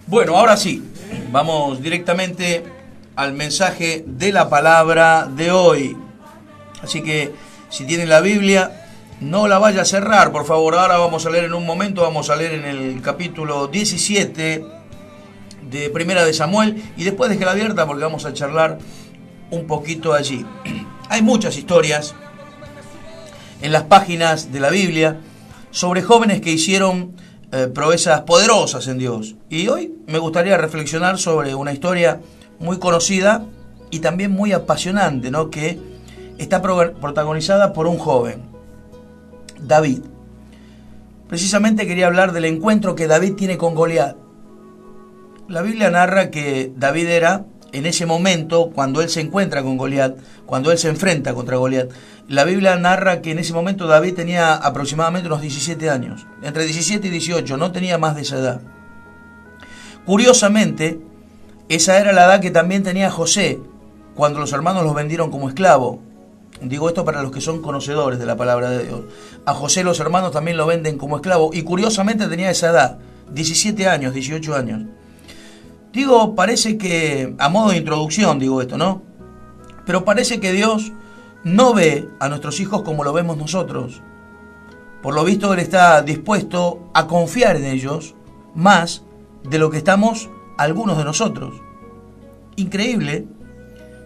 Bueno, ahora sí, vamos directamente al mensaje de la palabra de hoy. Así que si tienen la Biblia, no la vaya a cerrar, por favor. Ahora vamos a leer en un momento, vamos a leer en el capítulo 17 de Primera de Samuel y después déjela abierta porque vamos a charlar un poquito allí. Hay muchas historias en las páginas de la Biblia sobre jóvenes que hicieron proezas poderosas en Dios. Y hoy me gustaría reflexionar sobre una historia muy conocida y también muy apasionante, ¿no? Que está protagonizada por un joven, David. Precisamente quería hablar del encuentro que David tiene con Goliat. La Biblia narra que David era, en ese momento, cuando él se encuentra con Goliat, cuando él se enfrenta contra Goliat, la Biblia narra que en ese momento David tenía aproximadamente unos 17 años, entre 17 y 18, no tenía más de esa edad. Curiosamente, esa era la edad que también tenía José, cuando los hermanos los vendieron como esclavo. Digo esto para los que son conocedores de la palabra de Dios. A José los hermanos también lo venden como esclavo, y curiosamente tenía esa edad, 17 años, 18 años. Digo, parece que, a modo de introducción digo esto, ¿no? Pero parece que Dios no ve a nuestros hijos como lo vemos nosotros. Por lo visto, Él está dispuesto a confiar en ellos más de lo que estamos algunos de nosotros. Increíble,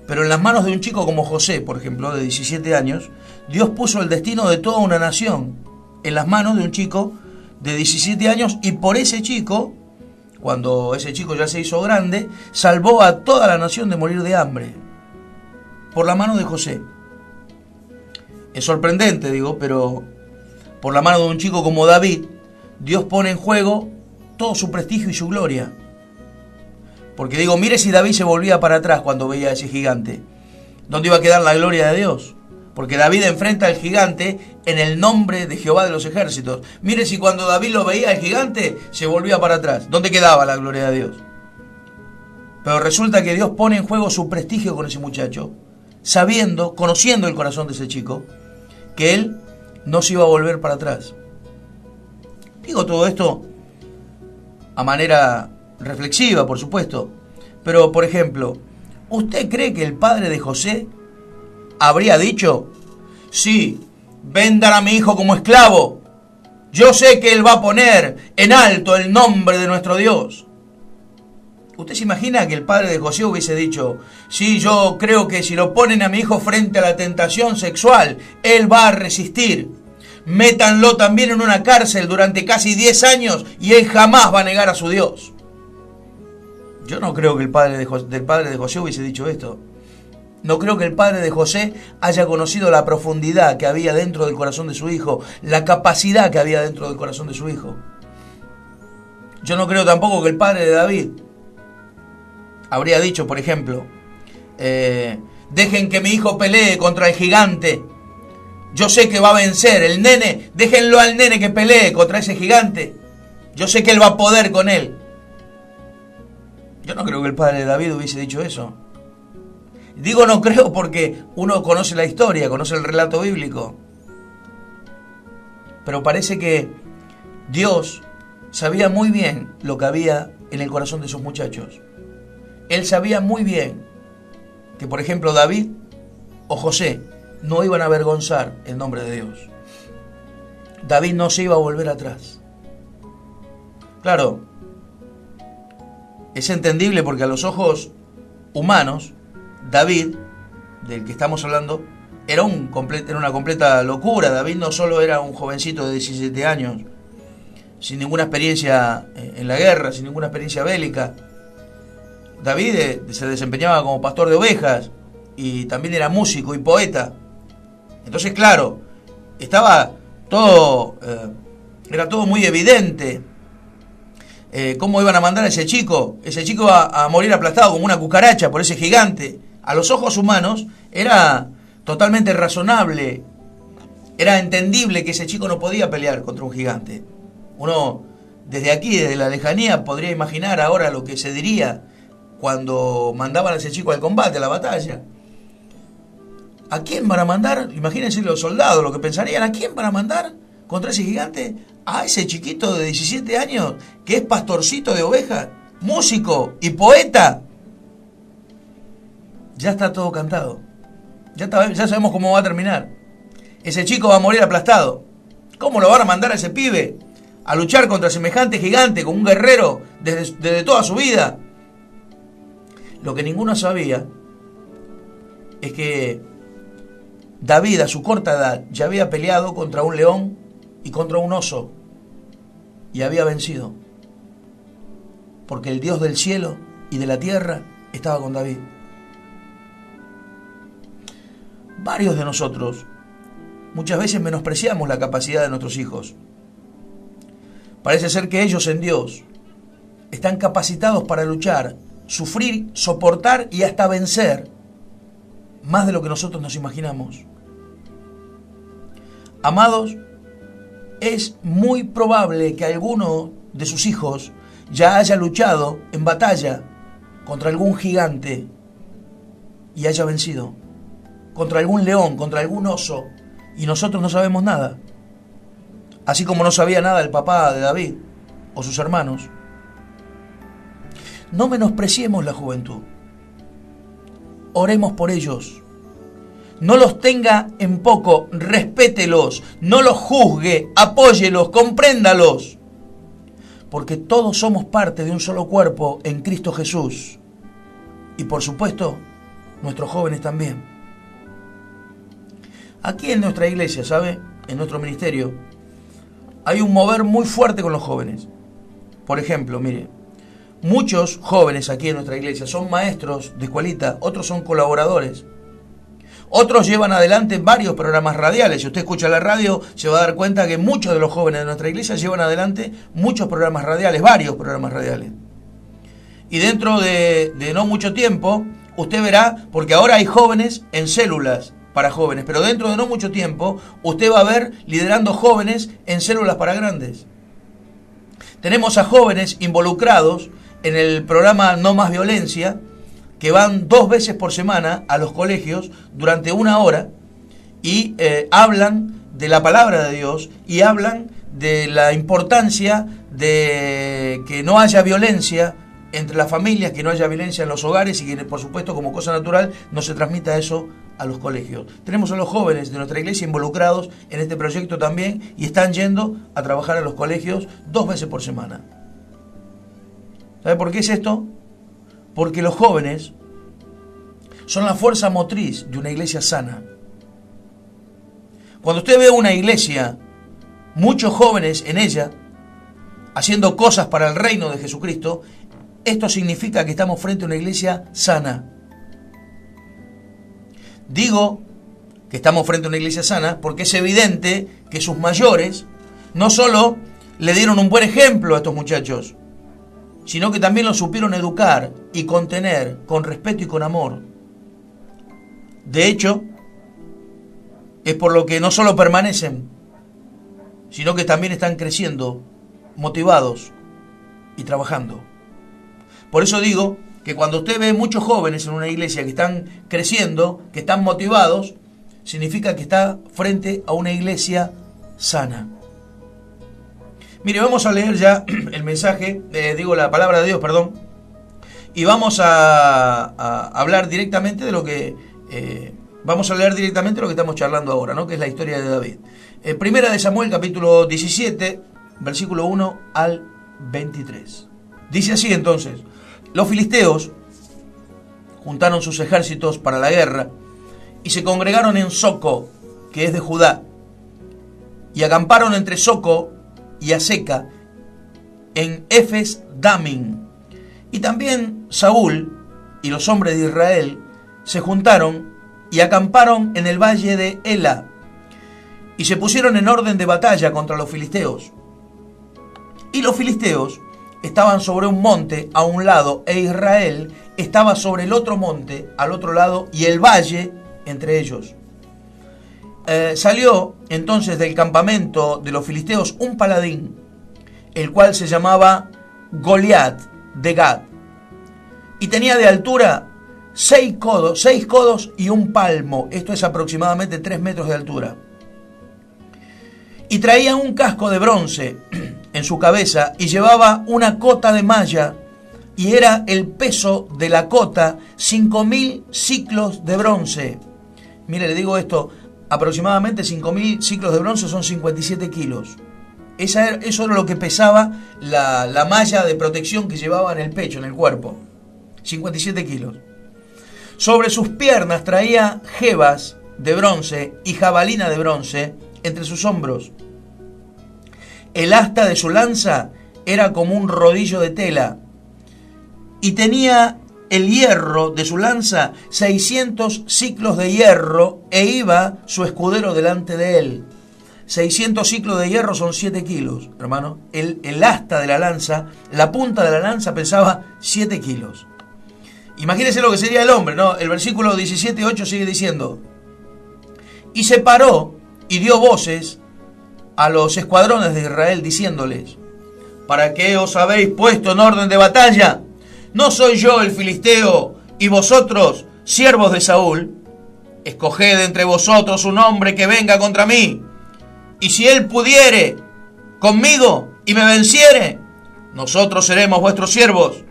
pero en las manos de un chico como José, por ejemplo, de 17 años, Dios puso el destino de toda una nación en las manos de un chico de 17 años, y por ese chico, cuando ese chico ya se hizo grande, salvó a toda la nación de morir de hambre, por la mano de José. Es sorprendente, digo, pero por la mano de un chico como David, Dios pone en juego todo su prestigio y su gloria. Porque digo, mire si David se volvía para atrás cuando veía a ese gigante. ¿Dónde iba a quedar la gloria de Dios? Porque David enfrenta al gigante en el nombre de Jehová de los ejércitos. Mire si cuando David lo veía al gigante se volvía para atrás. ¿Dónde quedaba la gloria de Dios? Pero resulta que Dios pone en juego su prestigio con ese muchacho, sabiendo, conociendo el corazón de ese chico, que él no se iba a volver para atrás. Digo todo esto a manera reflexiva, por supuesto. Pero, por ejemplo, ¿usted cree que el padre de José habría dicho: sí, vendan a mi hijo como esclavo? Yo sé que él va a poner en alto el nombre de nuestro Dios. ¿Usted se imagina que el padre de José hubiese dicho: sí, yo creo que si lo ponen a mi hijo frente a la tentación sexual, él va a resistir? Métanlo también en una cárcel durante casi 10 años y él jamás va a negar a su Dios. Yo no creo que el padre del padre de José hubiese dicho esto. No creo que el padre de José haya conocido la profundidad que había dentro del corazón de su hijo, la capacidad que había dentro del corazón de su hijo. Yo no creo tampoco que el padre de David habría dicho, por ejemplo, dejen que mi hijo pelee contra el gigante. Yo sé que va a vencer el nene, déjenlo al nene que pelee contra ese gigante. Yo sé que él va a poder con él. Yo no creo que el padre de David hubiese dicho eso. Digo no creo porque uno conoce la historia, conoce el relato bíblico. Pero parece que Dios sabía muy bien lo que había en el corazón de esos muchachos. Él sabía muy bien que, por ejemplo, David o José no iban a avergonzar el nombre de Dios. David no se iba a volver atrás. Claro, es entendible porque a los ojos humanos, David, del que estamos hablando, era una completa locura. David no solo era un jovencito de 17 años, sin ninguna experiencia en la guerra, sin ninguna experiencia bélica. David se desempeñaba como pastor de ovejas y también era músico y poeta. Entonces, claro, estaba todo, era todo muy evidente. ¿Cómo iban a mandar a ese chico? Ese chico iba a morir aplastado como una cucaracha por ese gigante. A los ojos humanos era totalmente razonable, era entendible que ese chico no podía pelear contra un gigante. Uno, desde aquí, desde la lejanía, podría imaginar ahora lo que se diría cuando mandaban a ese chico al combate, a la batalla. ¿A quién van a mandar? Imagínense los soldados, lo que pensarían: ¿a quién van a mandar contra ese gigante? A ese chiquito de 17 años que es pastorcito de ovejas. músico y poeta, ya está todo cantado. Ya sabemos cómo va a terminar. Ese chico va a morir aplastado. ¿Cómo lo van a mandar a ese pibe a luchar contra semejante gigante, con un guerrero desde toda su vida? Lo que ninguno sabía es que David, a su corta edad, ya había peleado contra un león y contra un oso y había vencido, porque el Dios del cielo y de la tierra estaba con David. Varios de nosotros muchas veces menospreciamos la capacidad de nuestros hijos. Parece ser que ellos en Dios están capacitados para luchar, sufrir, soportar y hasta vencer más de lo que nosotros nos imaginamos. Amados, es muy probable que alguno de sus hijos ya haya luchado en batalla contra algún gigante y haya vencido, contra algún león, contra algún oso, y nosotros no sabemos nada. Así como no sabía nada el papá de David o sus hermanos. No menospreciemos la juventud. Oremos por ellos. No los tenga en poco, respételos, no los juzgue, apóyelos, compréndalos. Porque todos somos parte de un solo cuerpo en Cristo Jesús. Y por supuesto, nuestros jóvenes también. Aquí en nuestra iglesia, ¿sabe? En nuestro ministerio, hay un mover muy fuerte con los jóvenes. Por ejemplo, mire, muchos jóvenes aquí en nuestra iglesia son maestros de escuelita, otros son colaboradores. Otros llevan adelante varios programas radiales. Si usted escucha la radio, se va a dar cuenta que muchos de los jóvenes de nuestra iglesia llevan adelante muchos programas radiales, varios programas radiales. Y dentro de no mucho tiempo, usted verá, porque ahora hay jóvenes en células para jóvenes, pero dentro de no mucho tiempo, usted va a ver liderando jóvenes en células para grandes. Tenemos a jóvenes involucrados en el programa No Más Violencia, que van 2 veces por semana a los colegios durante 1 hora y hablan de la palabra de Dios y hablan de la importancia de que no haya violencia entre las familias, que no haya violencia en los hogares y que, por supuesto, como cosa natural, no se transmita eso a los colegios. Tenemos a los jóvenes de nuestra iglesia involucrados en este proyecto también y están yendo a trabajar a los colegios 2 veces por semana. ¿Sabe por qué es esto? Porque los jóvenes son la fuerza motriz de una iglesia sana. Cuando usted ve una iglesia, muchos jóvenes en ella, haciendo cosas para el reino de Jesucristo, esto significa que estamos frente a una iglesia sana. Digo que estamos frente a una iglesia sana porque es evidente que sus mayores no solo le dieron un buen ejemplo a estos muchachos, sino que también los supieron educar y contener con respeto y con amor. De hecho, es por lo que no solo permanecen, sino que también están creciendo, motivados y trabajando. Por eso digo que cuando usted ve muchos jóvenes en una iglesia que están creciendo, que están motivados, significa que está frente a una iglesia sana. Mire, vamos a leer ya el mensaje, la palabra de Dios, perdón, y vamos a hablar directamente de lo que, vamos a leer directamente lo que estamos charlando ahora, ¿no? Que es la historia de David. Primera de Samuel, capítulo 17, versículo 1 al 23. Dice así entonces: los filisteos juntaron sus ejércitos para la guerra y se congregaron en Soco, que es de Judá, y acamparon entre Soco y Aseca en Efes Damin. Y también Saúl y los hombres de Israel se juntaron y acamparon en el valle de Ela y se pusieron en orden de batalla contra los filisteos. Y los filisteos estaban sobre un monte a un lado e Israel estaba sobre el otro monte al otro lado y el valle entre ellos. Salió entonces del campamento de los filisteos un paladín, el cual se llamaba Goliat de Gat, y tenía de altura 6 codos y un palmo, esto es aproximadamente 3 metros de altura, y traía un casco de bronce en su cabeza y llevaba una cota de malla y era el peso de la cota 5.000 ciclos de bronce. Mire, le digo esto, aproximadamente 5.000 ciclos de bronce son 57 kilos. Eso era lo que pesaba la malla de protección que llevaba en el pecho, en el cuerpo. 57 kilos. Sobre sus piernas traía jebas de bronce y jabalina de bronce entre sus hombros. El asta de su lanza era como un rodillo de tela, y tenía el hierro de su lanza 600 ciclos de hierro, e iba su escudero delante de él. 600 ciclos de hierro son 7 kilos, hermano. El asta de la lanza, la punta de la lanza pesaba 7 kilos. Imagínense lo que sería el hombre, ¿no? El versículo 17:8 sigue diciendo: y se paró y dio voces a los escuadrones de Israel, diciéndoles: ¿para qué os habéis puesto en orden de batalla? ¿No soy yo el filisteo y vosotros siervos de Saúl? Escoged entre vosotros un hombre que venga contra mí, y si él pudiere conmigo y me venciere, nosotros seremos vuestros siervos.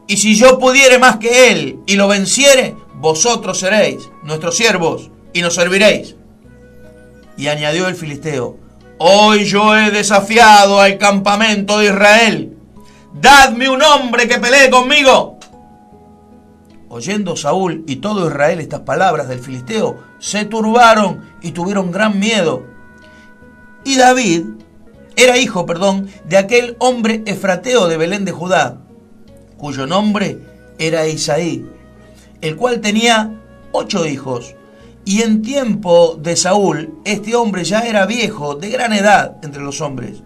Y si yo pudiere más que él y lo venciere, vosotros seréis nuestros siervos y nos serviréis. Y añadió el filisteo: hoy yo he desafiado al campamento de Israel. Dadme un hombre que pelee conmigo. Oyendo Saúl y todo Israel estas palabras del filisteo, se turbaron y tuvieron gran miedo. Y David era hijo, de aquel hombre efrateo de Belén de Judá, cuyo nombre era Isaí, el cual tenía 8 hijos. Y en tiempo de Saúl, este hombre ya era viejo, de gran edad entre los hombres.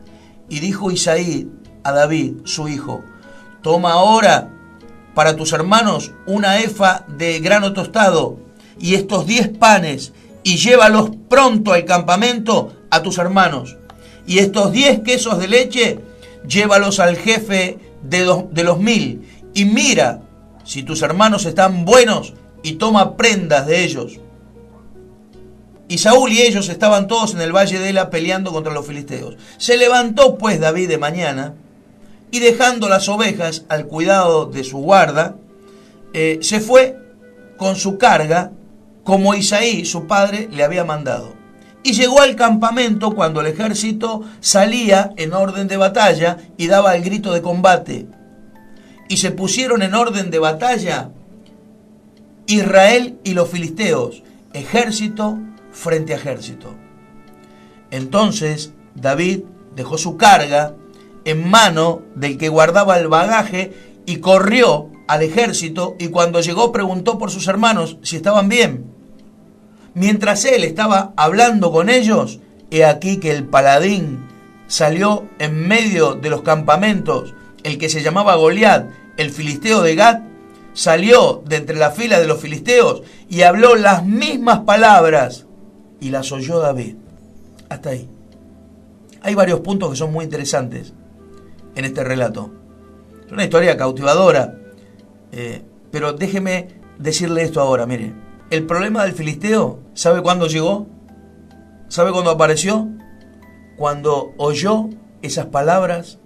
Y dijo Isaí a David, su hijo: toma ahora para tus hermanos una efa de grano tostado y estos 10 panes, y llévalos pronto al campamento a tus hermanos. Y estos 10 quesos de leche, llévalos al jefe de los 1000, y mira si tus hermanos están buenos, y toma prendas de ellos. Y Saúl y ellos estaban todos en el valle de Ela peleando contra los filisteos. Se levantó pues David de mañana, y dejando las ovejas al cuidado de su guarda, se fue con su carga, como Isaí, su padre, le había mandado. Y llegó al campamento cuando el ejército salía en orden de batalla y daba el grito de combate. Y se pusieron en orden de batalla Israel y los filisteos, ejército frente a ejército. Entonces David dejó su carga en mano del que guardaba el bagaje y corrió al ejército, y cuando llegó preguntó por sus hermanos si estaban bien. Mientras él estaba hablando con ellos, he aquí que el paladín salió en medio de los campamentos, el que se llamaba Goliat, el filisteo de Gat, salió de entre la fila de los filisteos y habló las mismas palabras, y las oyó David. Hasta ahí. Hay varios puntos que son muy interesantes en este relato. Es una historia cautivadora, pero déjeme decirle esto ahora. Mire, el problema del filisteo, ¿sabe cuándo llegó? ¿Sabe cuándo apareció? Cuando oyó esas palabras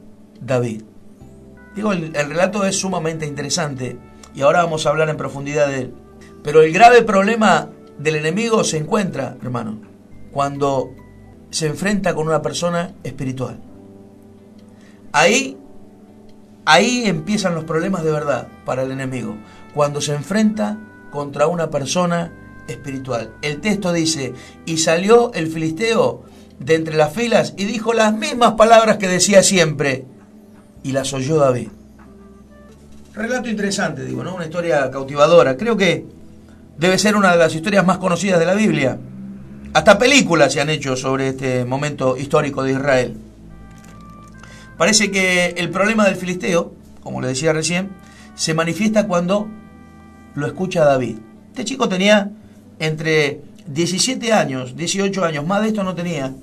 David. Digo, el relato es sumamente interesante y ahora vamos a hablar en profundidad de él. Pero el grave problema del enemigo se encuentra, hermano, cuando se enfrenta con una persona espiritual. Ahí empiezan los problemas de verdad para el enemigo, cuando se enfrenta contra una persona espiritual. El texto dice: y salió el filisteo de entre las filas y dijo las mismas palabras que decía siempre, y las oyó David. Relato interesante, digo, ¿no? Una historia cautivadora. Creo que debe ser una de las historias más conocidas de la Biblia. Hasta películas se han hecho sobre este momento histórico de Israel. Parece que el problema del filisteo, como le decía recién, se manifiesta cuando lo escucha David. Este chico tenía entre 17 años, 18 años, más de esto no tenía.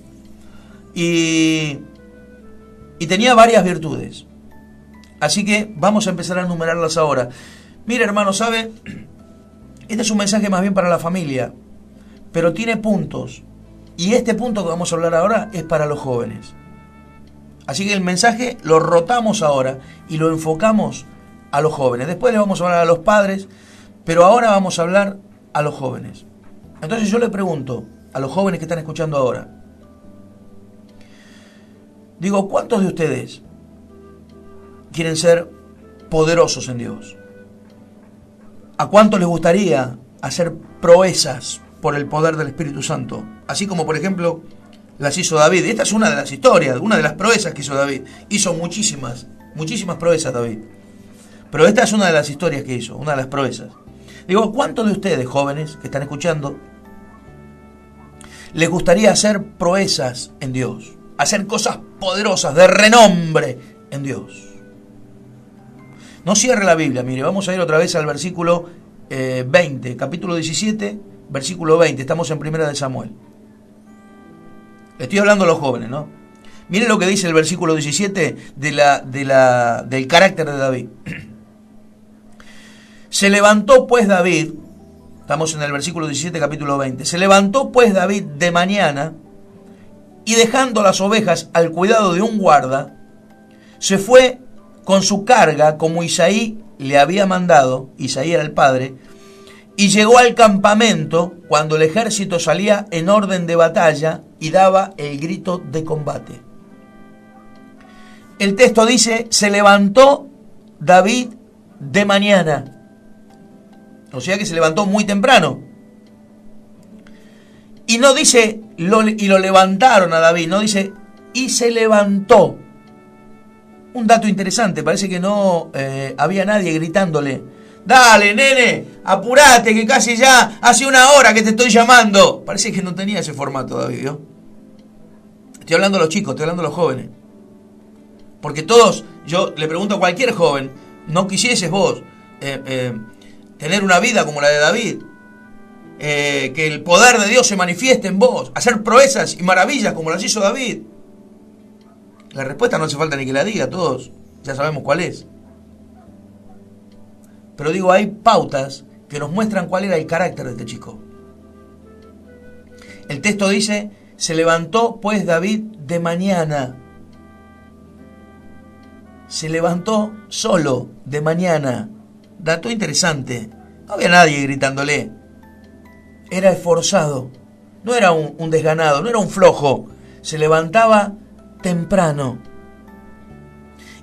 Y tenía varias virtudes. Así que vamos a empezar a enumerarlas ahora. Mire, hermano, ¿sabe? Este es un mensaje más bien para la familia, pero tiene puntos. Y este punto que vamos a hablar ahora es para los jóvenes. Así que el mensaje lo rotamos ahora y lo enfocamos a los jóvenes. Después le vamos a hablar a los padres, pero ahora vamos a hablar a los jóvenes. Entonces yo le pregunto a los jóvenes que están escuchando ahora, digo, ¿cuántos de ustedes quieren ser poderosos en Dios? ¿A cuántos les gustaría hacer proezas por el poder del Espíritu Santo? Así como, por ejemplo, las hizo David. Esta es una de las historias, una de las proezas que hizo David. Hizo muchísimas proezas David. Pero esta es una de las historias que hizo, una de las proezas. Digo, ¿cuántos de ustedes, jóvenes, que están escuchando, les gustaría hacer proezas en Dios? Hacer cosas poderosas, de renombre en Dios. No cierre la Biblia, mire, vamos a ir otra vez al versículo 20, capítulo 17, versículo 20, estamos en Primera de Samuel. Le estoy hablando a los jóvenes, ¿no? Miren lo que dice el versículo 17 del carácter de David. Se levantó pues David, estamos en el versículo 17, capítulo 20, se levantó pues David de mañana y dejando las ovejas al cuidado de un guarda, se fue con su carga como Isaí le había mandado, Isaí era el padre, y llegó al campamento cuando el ejército salía en orden de batalla y daba el grito de combate. El texto dice, se levantó David de mañana. O sea que se levantó muy temprano. Y no dice, y lo levantaron a David, no dice, y se levantó. Un dato interesante, parece que no había nadie gritándole, dale nene, apurate que casi ya hace una hora que te estoy llamando. Parece que no tenía ese formato David, ¿no? Estoy hablando a los chicos, estoy hablando a los jóvenes. Porque todos, yo le pregunto a cualquier joven, ¿no quisieses vos tener una vida como la de David? Que el poder de Dios se manifieste en vos, hacer proezas y maravillas como las hizo David. La respuesta no hace falta ni que la diga, todos ya sabemos cuál es. Pero digo, hay pautas que nos muestran cuál era el carácter de este chico. El texto dice, se levantó pues David de mañana. Se levantó solo de mañana. Dato interesante. No había nadie gritándole. Era esforzado. No era un desganado, no era un flojo. Se levantaba temprano.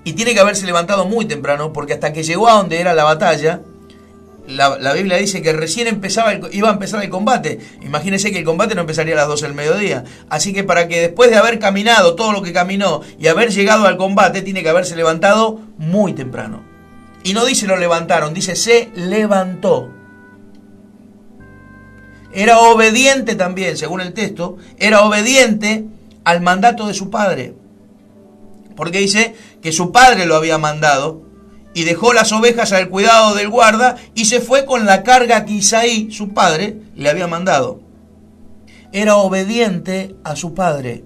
Y tiene que haberse levantado muy temprano, porque hasta que llegó a donde era la batalla, la Biblia dice que recién iba a empezar el combate. Imagínense que el combate no empezaría a las 12 del mediodía. Así que para que después de haber caminado todo lo que caminó y haber llegado al combate, tiene que haberse levantado muy temprano. Y no dice lo levantaron, dice se levantó. Era obediente también, según el texto, era obediente al mandato de su padre. Porque dice que su padre lo había mandado y dejó las ovejas al cuidado del guarda y se fue con la carga que Isaí, su padre, le había mandado. Era obediente a su padre.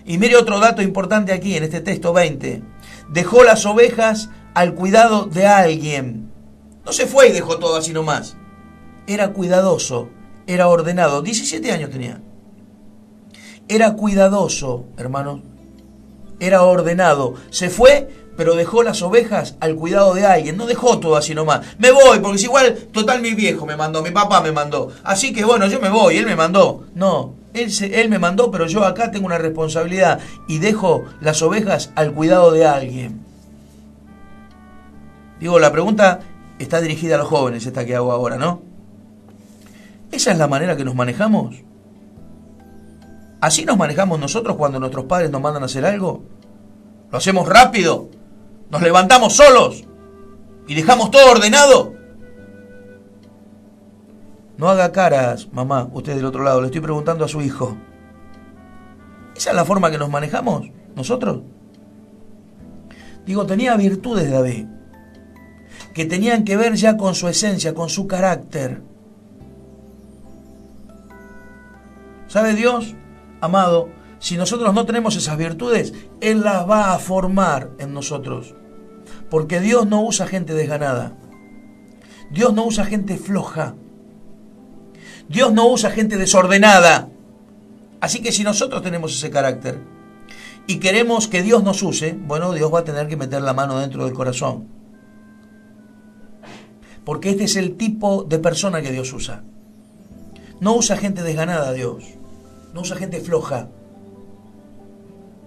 Y mire otro dato importante aquí en este texto 20. Dejó las ovejas al cuidado de alguien. No se fue y dejó todo así nomás. Era cuidadoso, era ordenado. 17 años tenía. Era cuidadoso, hermanos. Era ordenado. Se fue, pero dejó las ovejas al cuidado de alguien. No dejó todo así nomás. Me voy, porque es igual, total mi viejo me mandó, mi papá me mandó. Así que bueno, yo me voy, él me mandó. No, él me mandó, pero yo acá tengo una responsabilidad y dejo las ovejas al cuidado de alguien. Digo, la pregunta está dirigida a los jóvenes, esta que hago ahora, ¿no? ¿Esa es la manera que nos manejamos? ¿Así nos manejamos nosotros cuando nuestros padres nos mandan a hacer algo? ¿Lo hacemos rápido? ¿Nos levantamos solos? ¿Y dejamos todo ordenado? No haga caras, mamá, usted del otro lado, le estoy preguntando a su hijo. ¿Esa es la forma que nos manejamos nosotros? Digo, tenía virtudes David, que tenían que ver ya con su esencia, con su carácter. ¿Sabe Dios, amado? Si nosotros no tenemos esas virtudes, Él las va a formar en nosotros. Porque Dios no usa gente desganada. Dios no usa gente floja. Dios no usa gente desordenada. Así que si nosotros tenemos ese carácter y queremos que Dios nos use, bueno, Dios va a tener que meter la mano dentro del corazón. porque este es el tipo de persona que Dios usa. No usa gente desganada Dios, no usa gente floja,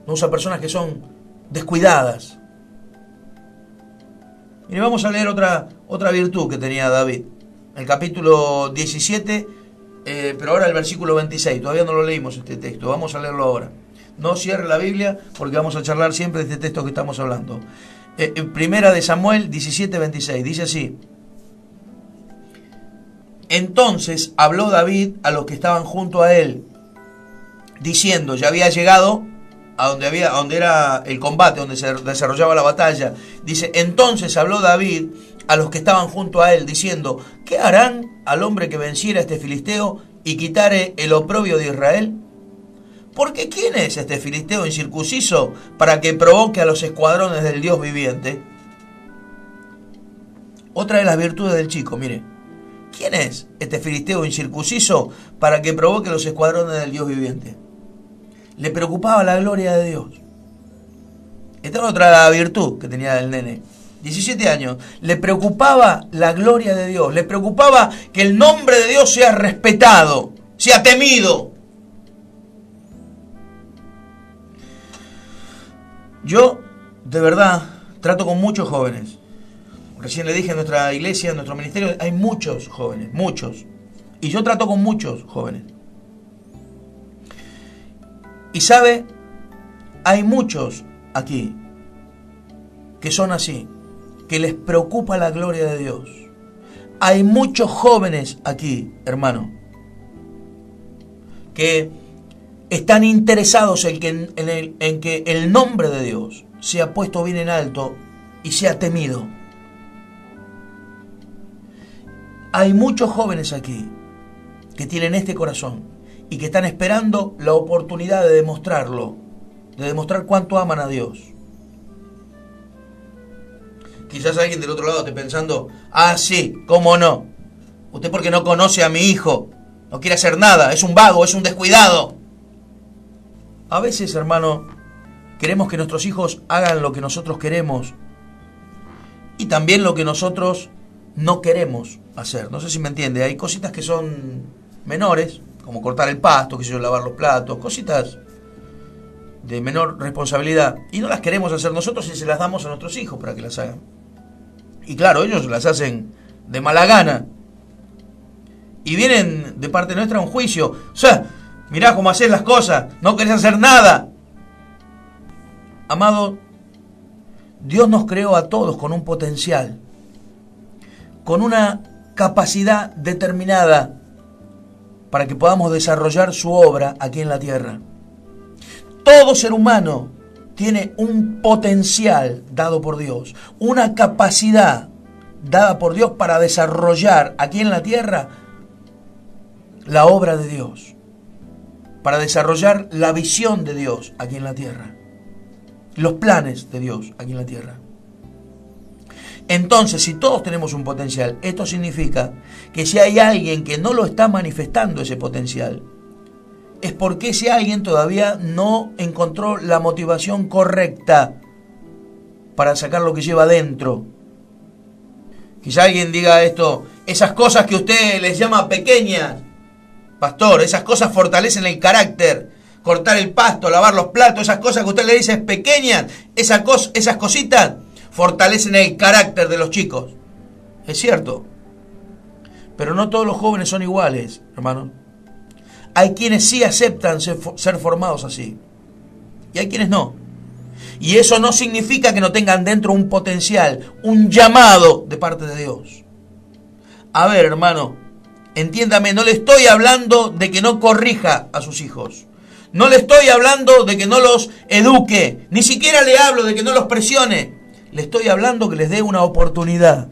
no usa personas que son descuidadas. Y vamos a leer otra virtud que tenía David. El capítulo 17, pero ahora el versículo 26. Todavía no lo leímos este texto, vamos a leerlo ahora. No cierre la Biblia porque vamos a charlar siempre de este texto que estamos hablando. Primera de Samuel 17, 26. Dice así: entonces habló David a los que estaban junto a él, diciendo, ya había llegado a donde era el combate, donde se desarrollaba la batalla. Dice, entonces habló David a los que estaban junto a él, diciendo, ¿qué harán al hombre que venciera a este filisteo y quitare el oprobio de Israel? Porque ¿quién es este filisteo incircunciso para que provoque a los escuadrones del Dios viviente? Otra de las virtudes del chico, mire. ¿Quién es este filisteo incircunciso para que provoque a los escuadrones del Dios viviente? Le preocupaba la gloria de Dios. Esta es otra virtud que tenía el nene. 17 años. Le preocupaba la gloria de Dios. Le preocupaba que el nombre de Dios sea respetado, sea temido. Yo, de verdad, trato con muchos jóvenes. Recién le dije, en nuestra iglesia, en nuestro ministerio, hay muchos jóvenes, muchos. Y yo trato con muchos jóvenes. Y sabe, hay muchos aquí que son así, que les preocupa la gloria de Dios. Hay muchos jóvenes aquí, hermano, que están interesados en que el nombre de Dios sea puesto bien en alto y sea temido. Hay muchos jóvenes aquí que tienen este corazón y que están esperando la oportunidad de demostrarlo, de demostrar cuánto aman a Dios. Quizás alguien del otro lado esté pensando, sí, ¿cómo no? Usted porque no conoce a mi hijo, no quiere hacer nada, es un vago, es un descuidado. A veces, hermano, queremos que nuestros hijos hagan lo que nosotros queremos y también lo que nosotros no queremos hacer. No sé si me entiende. Hay cositas que son menores, como cortar el pasto, que sé yo, lavar los platos, cositas de menor responsabilidad, y no las queremos hacer nosotros y se las damos a nuestros hijos para que las hagan. Y claro, ellos las hacen de mala gana y vienen de parte nuestra un juicio. O sea, mirá cómo haces las cosas, no querés hacer nada. Amado, Dios nos creó a todos con un potencial, con una capacidad determinada para que podamos desarrollar su obra aquí en la tierra. Todo ser humano tiene un potencial dado por Dios, una capacidad dada por Dios para desarrollar aquí en la tierra la obra de Dios, para desarrollar la visión de Dios aquí en la tierra, los planes de Dios aquí en la tierra. Entonces, si todos tenemos un potencial, esto significa que si hay alguien que no lo está manifestando ese potencial, es porque ese alguien todavía no encontró la motivación correcta para sacar lo que lleva adentro. Quizá alguien diga esto, esas cosas que usted les llama pequeñas, pastor, esas cosas fortalecen el carácter. Cortar el pasto, lavar los platos, esas cosas que usted le dice pequeñas, esas cositas fortalecen el carácter de los chicos. Es cierto. Pero no todos los jóvenes son iguales, hermano. Hay quienes sí aceptan ser formados así. Y hay quienes no. Y eso no significa que no tengan dentro un potencial, un llamado de parte de Dios. A ver, hermano, entiéndame, no le estoy hablando de que no corrija a sus hijos. No le estoy hablando de que no los eduque. Ni siquiera le hablo de que no los presione. Le estoy hablando que les dé una oportunidad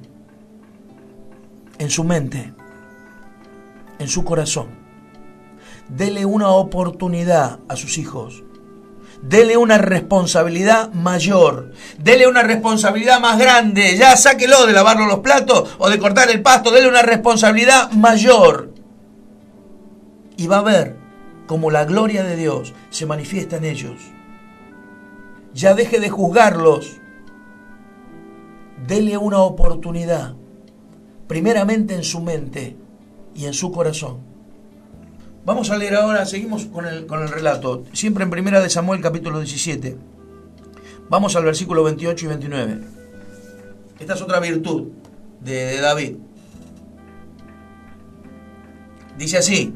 en su mente, en su corazón. Dele una oportunidad a sus hijos. Dele una responsabilidad mayor. Dele una responsabilidad más grande. Ya sáquelo de lavarlo los platos o de cortar el pasto. Dele una responsabilidad mayor. Y va a ver cómo la gloria de Dios se manifiesta en ellos. Ya deje de juzgarlos. Dele una oportunidad primeramente en su mente y en su corazón. Vamos a leer ahora, seguimos con el relato, siempre en Primera de Samuel capítulo 17. Vamos al versículo 28 y 29. Esta es otra virtud de David. Dice así: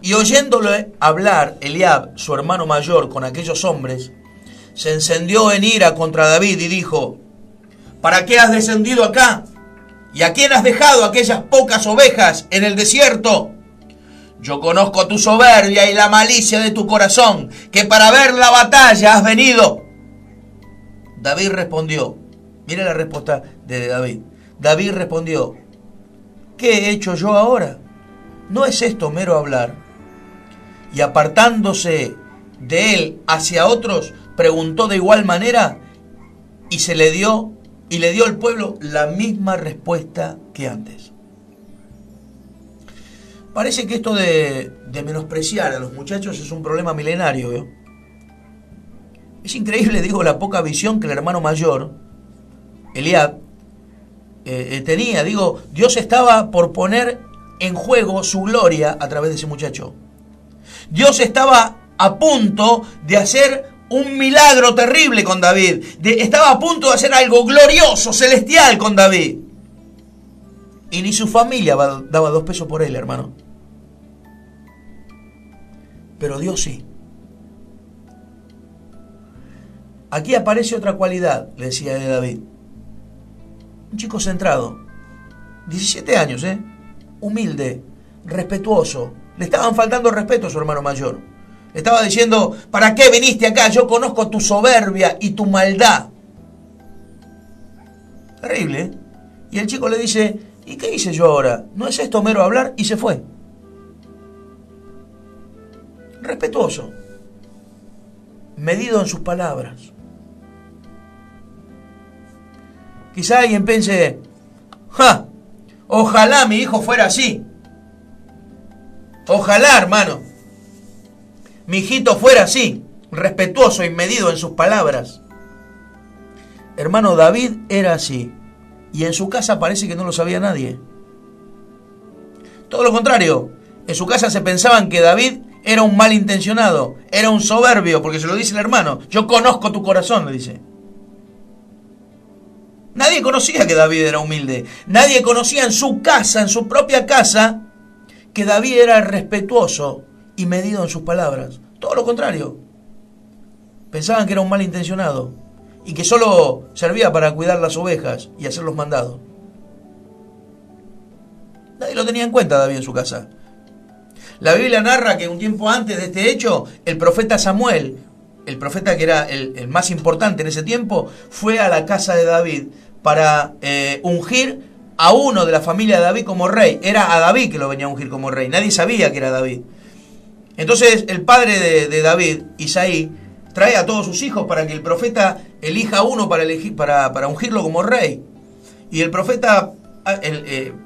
y oyéndole hablar Eliab, su hermano mayor, con aquellos hombres, se encendió en ira contra David y dijo: ¿para qué has descendido acá? ¿Y a quién has dejado aquellas pocas ovejas en el desierto? Yo conozco tu soberbia y la malicia de tu corazón, que para ver la batalla has venido. David respondió, mire la respuesta de David. David respondió: ¿qué he hecho yo ahora? ¿No es esto mero hablar? Y apartándose de él hacia otros, preguntó de igual manera, y le dio al pueblo la misma respuesta que antes. Parece que esto de menospreciar a los muchachos es un problema milenario, ¿eh? Es increíble, digo, la poca visión que el hermano mayor, Eliab, tenía. Digo, Dios estaba por poner en juego su gloria a través de ese muchacho. Dios estaba a punto de hacer un milagro terrible con David. Estaba a punto de hacer algo glorioso, celestial con David. Y ni su familia daba 2 pesos por él, hermano. Pero Dios sí. Aquí aparece otra cualidad, le decía de David. Un chico centrado. 17 años, humilde, respetuoso. Le estaban faltando respeto a su hermano mayor. Le estaba diciendo: ¿para qué viniste acá? Yo conozco tu soberbia y tu maldad. Terrible, ¿eh? Y el chico le dice: ¿y qué hice yo ahora? ¿No es esto mero hablar? Y se fue. Respetuoso. Medido en sus palabras. Quizá alguien piense: ¡ja! Ojalá mi hijo fuera así. Ojalá, hermano, mi hijito fuera así, respetuoso y medido en sus palabras. Hermano, David era así. Y en su casa parece que no lo sabía nadie. Todo lo contrario. En su casa se pensaban que David era un malintencionado, era un soberbio, porque se lo dice el hermano. Yo conozco tu corazón, le dice. Nadie conocía que David era humilde. Nadie conocía en su casa, en su propia casa, que David era respetuoso y medido en sus palabras. Todo lo contrario. Pensaban que era un malintencionado y que solo servía para cuidar las ovejas y hacer los mandados. Nadie lo tenía en cuenta David en su casa. La Biblia narra que un tiempo antes de este hecho, el profeta Samuel, el profeta que era el más importante en ese tiempo, fue a la casa de David para ungir a uno de la familia de David como rey. Era a David que lo venía a ungir como rey. Nadie sabía que era David. Entonces el padre de David, Isaí, trae a todos sus hijos para que el profeta elija a uno para ungirlo como rey. Y el profeta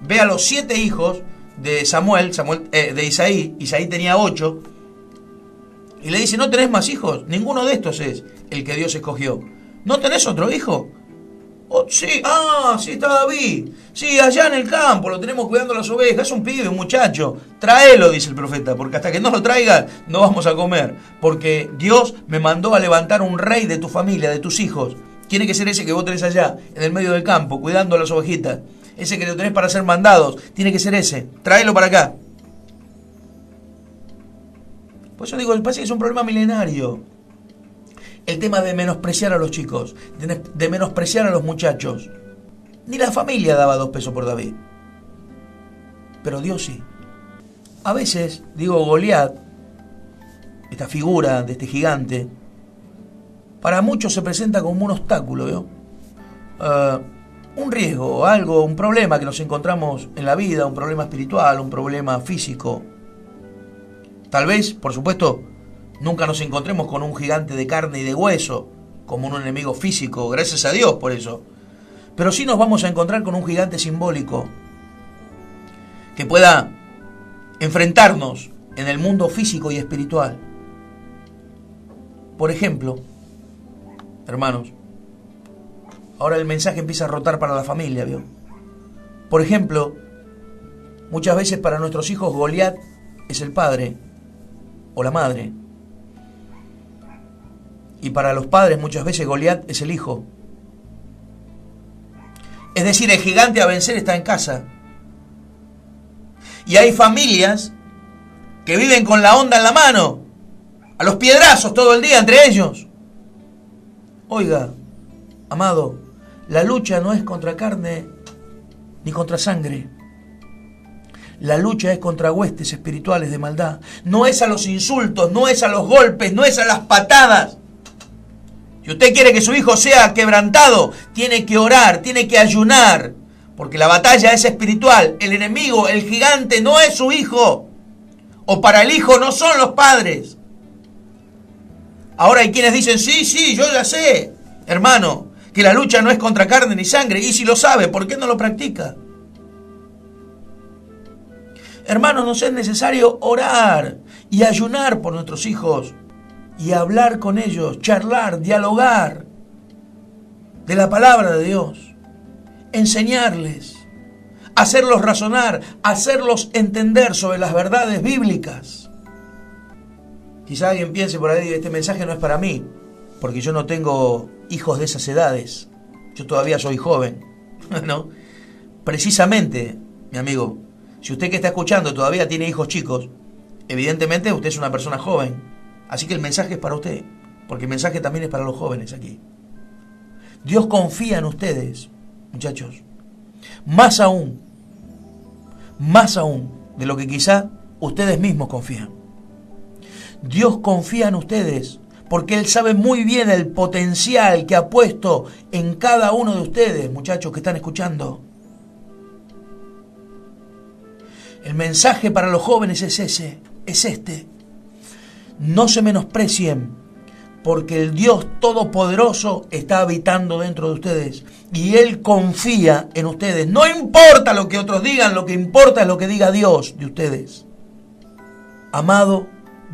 ve a los 7 hijos de de Isaí. Isaí tenía 8. Y le dice: ¿no tenés más hijos? Ninguno de estos es el que Dios escogió. ¿No tenés otro hijo? Oh, sí, sí está David. Sí, allá en el campo, lo tenemos cuidando las ovejas. Es un pibe, un muchacho. Tráelo, dice el profeta, porque hasta que no lo traigas no vamos a comer. Porque Dios me mandó a levantar un rey de tu familia, de tus hijos. Tiene que ser ese que vos tenés allá, en el medio del campo, cuidando a las ovejitas. Ese que lo tenés para hacer mandados, tiene que ser ese. Tráelo para acá. Por eso digo, parece que es un problema milenario. El tema de menospreciar a los chicos, de menospreciar a los muchachos. Ni la familia daba 2 pesos por David. Pero Dios sí. A veces, digo, Goliat, esta figura de este gigante, para muchos se presenta como un obstáculo, ¿no? Un riesgo, algo, un problema que nos encontramos en la vida, un problema espiritual, un problema físico. Tal vez, por supuesto, nunca nos encontremos con un gigante de carne y de hueso, como un enemigo físico, gracias a Dios por eso. Pero sí nos vamos a encontrar con un gigante simbólico que pueda enfrentarnos en el mundo físico y espiritual. Por ejemplo, hermanos, ahora el mensaje empieza a rotar para la familia, ¿vio? Por ejemplo, muchas veces para nuestros hijos Goliat es el padre o la madre. Y para los padres muchas veces Goliat es el hijo. Es decir, el gigante a vencer está en casa. Y hay familias que viven con la onda en la mano, a los piedrazos todo el día entre ellos. Oiga, amado, la lucha no es contra carne ni contra sangre. La lucha es contra huestes espirituales de maldad. No es a los insultos, no es a los golpes, no es a las patadas. Si usted quiere que su hijo sea quebrantado, tiene que orar, tiene que ayunar, porque la batalla es espiritual. El enemigo, el gigante, no es su hijo. O para el hijo no son los padres. Ahora hay quienes dicen, sí, yo ya sé, hermano, que la lucha no es contra carne ni sangre. Y si lo sabe, ¿por qué no lo practica? Hermanos, nos es necesario orar y ayunar por nuestros hijos y hablar con ellos, charlar, dialogar de la palabra de Dios, enseñarles, hacerlos razonar, hacerlos entender sobre las verdades bíblicas. Quizá alguien piense por ahí, este mensaje no es para mí, porque yo no tengo hijos de esas edades, yo todavía soy joven, ¿no? Precisamente, mi amigo, si usted que está escuchando todavía tiene hijos chicos, evidentemente usted es una persona joven, así que el mensaje es para usted, porque el mensaje también es para los jóvenes aquí. Dios confía en ustedes, muchachos, más aún de lo que quizá ustedes mismos confían. Dios confía en ustedes porque Él sabe muy bien el potencial que ha puesto en cada uno de ustedes, muchachos que están escuchando. El mensaje para los jóvenes es este. No se menosprecien, porque el Dios Todopoderoso está habitando dentro de ustedes y Él confía en ustedes. No importa lo que otros digan, lo que importa es lo que diga Dios de ustedes. Amado,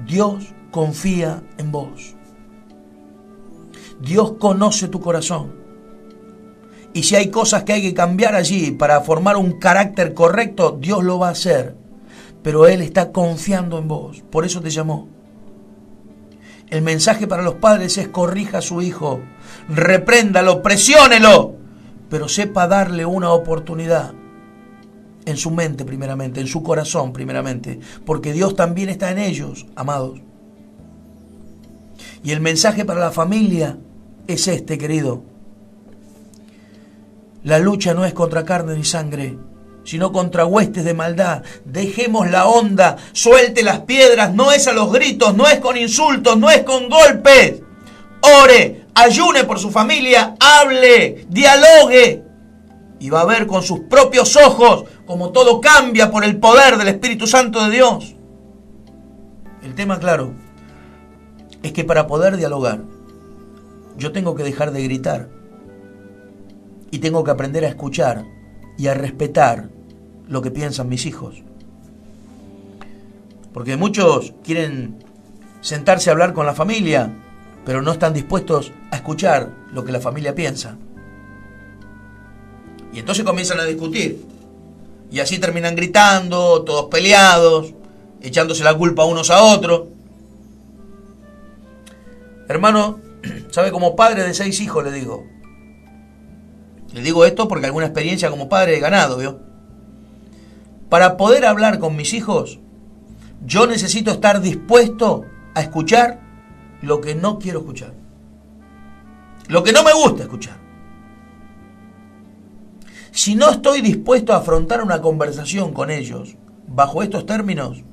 Dios confía en vos. Dios conoce tu corazón. Y si hay cosas que hay que cambiar allí para formar un carácter correcto, Dios lo va a hacer. Pero Él está confiando en vos. Por eso te llamó. El mensaje para los padres es: corrija a su hijo, repréndalo, presiónelo, pero sepa darle una oportunidad en su mente primeramente, en su corazón primeramente, porque Dios también está en ellos, amados. Y el mensaje para la familia es este, querido. La lucha no es contra carne ni sangre, sino contra huestes de maldad. Dejemos la onda, suelte las piedras, no es a los gritos, no es con insultos, no es con golpes. Ore, ayune por su familia, hable, dialogue. Y va a ver con sus propios ojos cómo todo cambia por el poder del Espíritu Santo de Dios. El tema claro es que para poder dialogar, yo tengo que dejar de gritar y tengo que aprender a escuchar y a respetar lo que piensan mis hijos. Porque muchos quieren sentarse a hablar con la familia, pero no están dispuestos a escuchar lo que la familia piensa. Y entonces comienzan a discutir. Y así terminan gritando, todos peleados, echándose la culpa unos a otros. Hermano, ¿sabe? Como padre de 6 hijos le digo. Le digo esto porque alguna experiencia como padre he ganado, ¿vio? Para poder hablar con mis hijos, yo necesito estar dispuesto a escuchar lo que no quiero escuchar. Lo que no me gusta escuchar. Si no estoy dispuesto a afrontar una conversación con ellos bajo estos términos,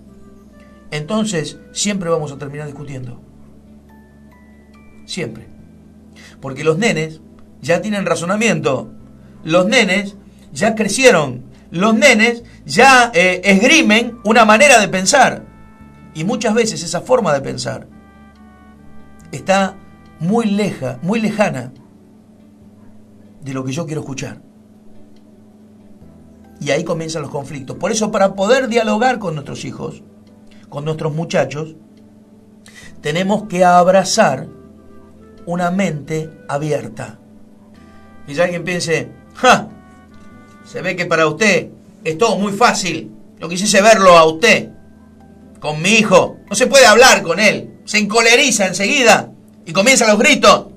entonces siempre vamos a terminar discutiendo. Siempre. Porque los nenes ya tienen razonamiento. Los nenes ya crecieron. Los nenes ya esgrimen una manera de pensar. Y muchas veces esa forma de pensar está muy lejana de lo que yo quiero escuchar. Y ahí comienzan los conflictos. Por eso, para poder dialogar con nuestros hijos, con nuestros muchachos, tenemos que abrazar una mente abierta. Y ya alguien piense, Se ve que para usted es todo muy fácil. Yo quisiese verlo a usted con mi hijo. No se puede hablar con él. Se encoleriza enseguida y comienzan los gritos.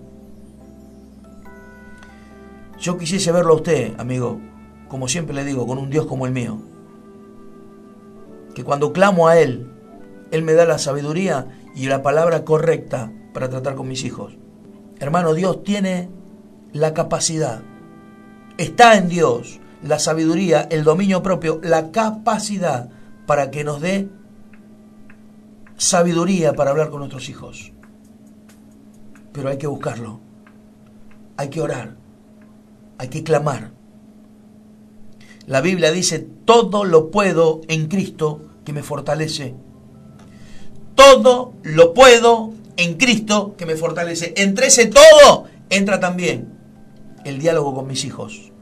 Yo quisiese verlo a usted, amigo, como siempre le digo, con un Dios como el mío. Que cuando clamo a Él, Él me da la sabiduría y la palabra correcta para tratar con mis hijos. Hermano, Dios tiene la capacidad. Está en Dios la sabiduría, el dominio propio, la capacidad para que nos dé sabiduría para hablar con nuestros hijos. Pero hay que buscarlo. Hay que orar. Hay que clamar. La Biblia dice, todo lo puedo en Cristo que me fortalece. Todo lo puedo en Cristo que me fortalece. Entre ese todo entra también el diálogo con mis hijos.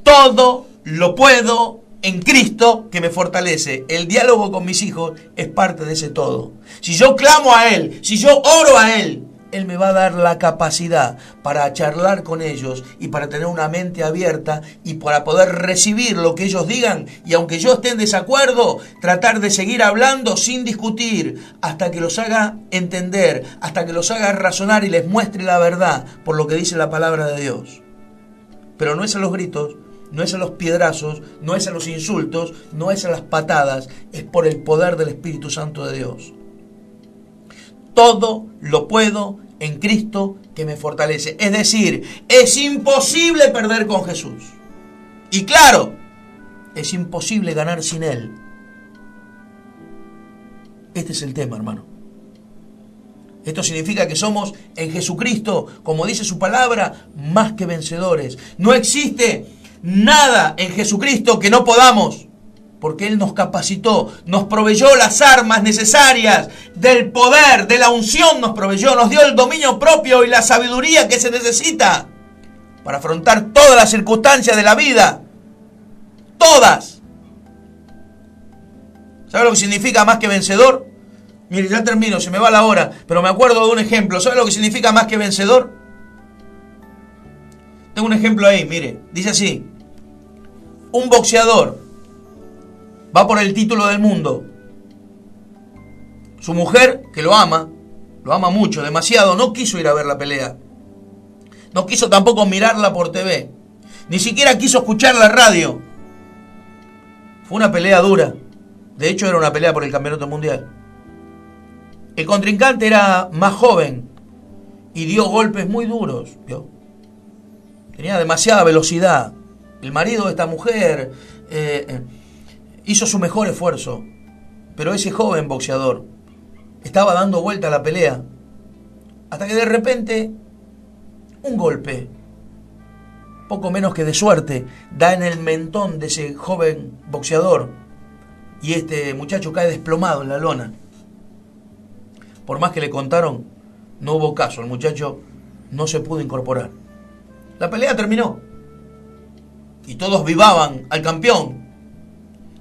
Todo lo puedo en Cristo que me fortalece. El diálogo con mis hijos es parte de ese todo. Si yo clamo a Él, si yo oro a Él, Él me va a dar la capacidad para charlar con ellos y para tener una mente abierta y para poder recibir lo que ellos digan y aunque yo esté en desacuerdo, tratar de seguir hablando sin discutir hasta que los haga entender, hasta que los haga razonar y les muestre la verdad por lo que dice la palabra de Dios. Pero no es a los gritos, no es a los piedrazos, no es a los insultos, no es a las patadas, es por el poder del Espíritu Santo de Dios. Todo lo puedo en Cristo que me fortalece. Es decir, es imposible perder con Jesús. Y claro, es imposible ganar sin Él. Este es el tema, hermano. Esto significa que somos en Jesucristo, como dice su palabra, más que vencedores. No existe nada en Jesucristo que no podamos. Porque Él nos capacitó, nos proveyó las armas necesarias del poder, de la unción nos proveyó, nos dio el dominio propio y la sabiduría que se necesita para afrontar todas las circunstancias de la vida. Todas. ¿Sabe lo que significa más que vencedor? Mire, ya termino, se me va la hora, pero me acuerdo de un ejemplo. ¿Sabe lo que significa más que vencedor? Tengo un ejemplo ahí, mire, dice así. Un boxeador va por el título del mundo. Su mujer, que lo ama mucho, demasiado, no quiso ir a ver la pelea. No quiso tampoco mirarla por TV. Ni siquiera quiso escuchar la radio. Fue una pelea dura. De hecho, era una pelea por el campeonato mundial. El contrincante era más joven y dio golpes muy duros, ¿vio? Tenía demasiada velocidad. El marido de esta mujer hizo su mejor esfuerzo, pero ese joven boxeador estaba dando vuelta a la pelea, hasta que de repente un golpe, poco menos que de suerte, da en el mentón de ese joven boxeador y este muchacho cae desplomado en la lona. Por más que le contaron, no hubo caso, el muchacho no se pudo incorporar. La pelea terminó y todos vivaban al campeón.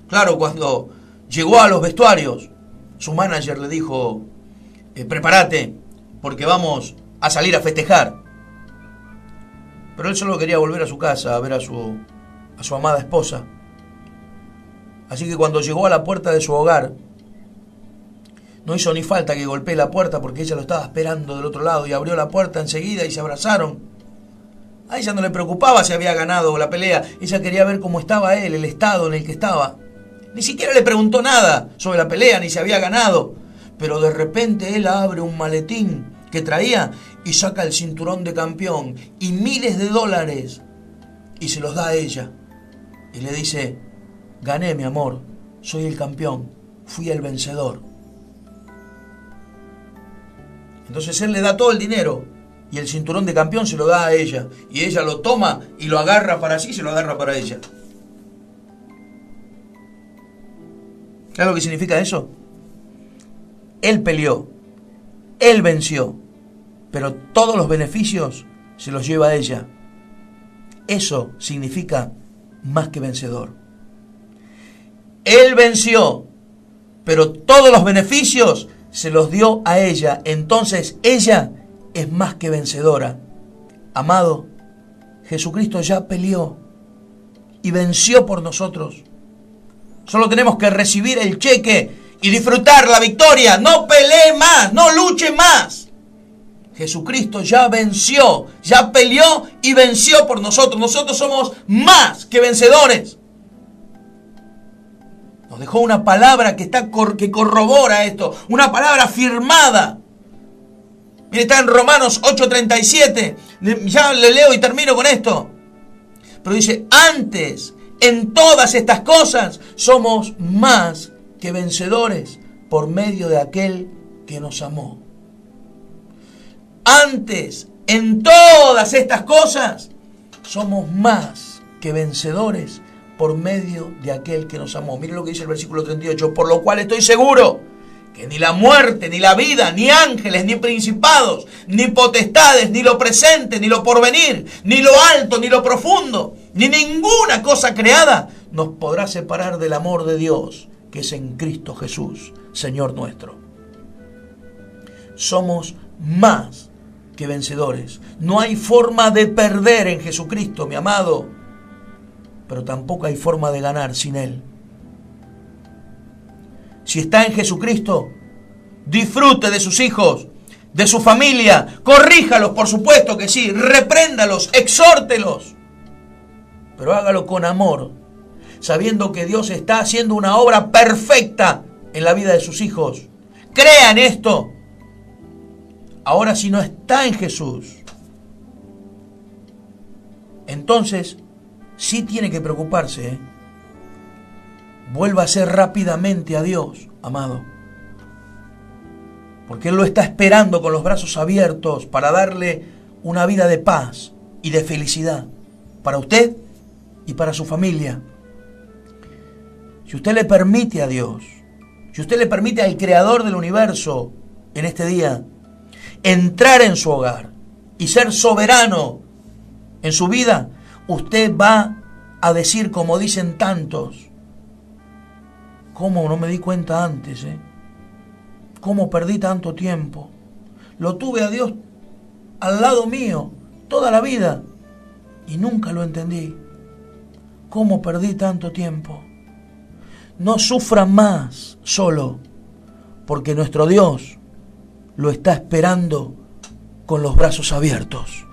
Claro, cuando llegó a los vestuarios, su manager le dijo, prepárate, porque vamos a salir a festejar. Pero él solo quería volver a su casa, a ver a su amada esposa. Así que cuando llegó a la puerta de su hogar, no hizo ni falta que golpee la puerta porque ella lo estaba esperando del otro lado y abrió la puerta enseguida y se abrazaron. A ella no le preocupaba si había ganado la pelea, ella quería ver cómo estaba él, el estado en el que estaba. Ni siquiera le preguntó nada sobre la pelea, ni si había ganado. Pero de repente él abre un maletín que traía y saca el cinturón de campeón y miles de dólares y se los da a ella. Y le dice, gané mi amor, soy el campeón, fui el vencedor. Entonces él le da todo el dinero y el cinturón de campeón se lo da a ella. Y ella lo toma y lo agarra para sí y se lo agarra para ella. ¿Sabes lo que significa eso? Él peleó, él venció, pero todos los beneficios se los lleva a ella. Eso significa más que vencedor. Él venció, pero todos los beneficios se los dio a ella. Entonces ella es más que vencedora. Amado, Jesucristo ya peleó. y venció por nosotros. Solo tenemos que recibir el cheque y disfrutar la victoria. No pelee más, no luche más. Jesucristo ya venció, ya peleó y venció por nosotros. Nosotros somos más que vencedores. Nos dejó una palabra que corrobora esto, una palabra firmada. Mire, está en Romanos 8:37. Ya le leo y termino con esto. Pero dice, antes, en todas estas cosas, somos más que vencedores por medio de aquel que nos amó. Antes, en todas estas cosas, somos más que vencedores por medio de aquel que nos amó. Miren lo que dice el versículo 38. Por lo cual estoy seguro que ni la muerte, ni la vida, ni ángeles, ni principados, ni potestades, ni lo presente, ni lo porvenir, ni lo alto, ni lo profundo, ni ninguna cosa creada nos podrá separar del amor de Dios que es en Cristo Jesús, Señor nuestro. Somos más que vencedores. No hay forma de perder en Jesucristo, mi amado, pero tampoco hay forma de ganar sin Él. Si está en Jesucristo, disfrute de sus hijos, de su familia, corríjalos, por supuesto que sí, repréndalos, exhórtelos, pero hágalo con amor, sabiendo que Dios está haciendo una obra perfecta en la vida de sus hijos. Crea en esto. Ahora, si no está en Jesús, entonces sí tiene que preocuparse, Vuélvase rápidamente a Dios, amado, porque Él lo está esperando con los brazos abiertos para darle una vida de paz y de felicidad para usted y para su familia. Si usted le permite a Dios, si usted le permite al Creador del universo en este día entrar en su hogar y ser soberano en su vida, usted va a decir, como dicen tantos, ¿cómo no me di cuenta antes? ¿Cómo perdí tanto tiempo? Lo tuve a Dios al lado mío toda la vida y nunca lo entendí. ¿Cómo perdí tanto tiempo? No sufra más solo, porque nuestro Dios lo está esperando con los brazos abiertos.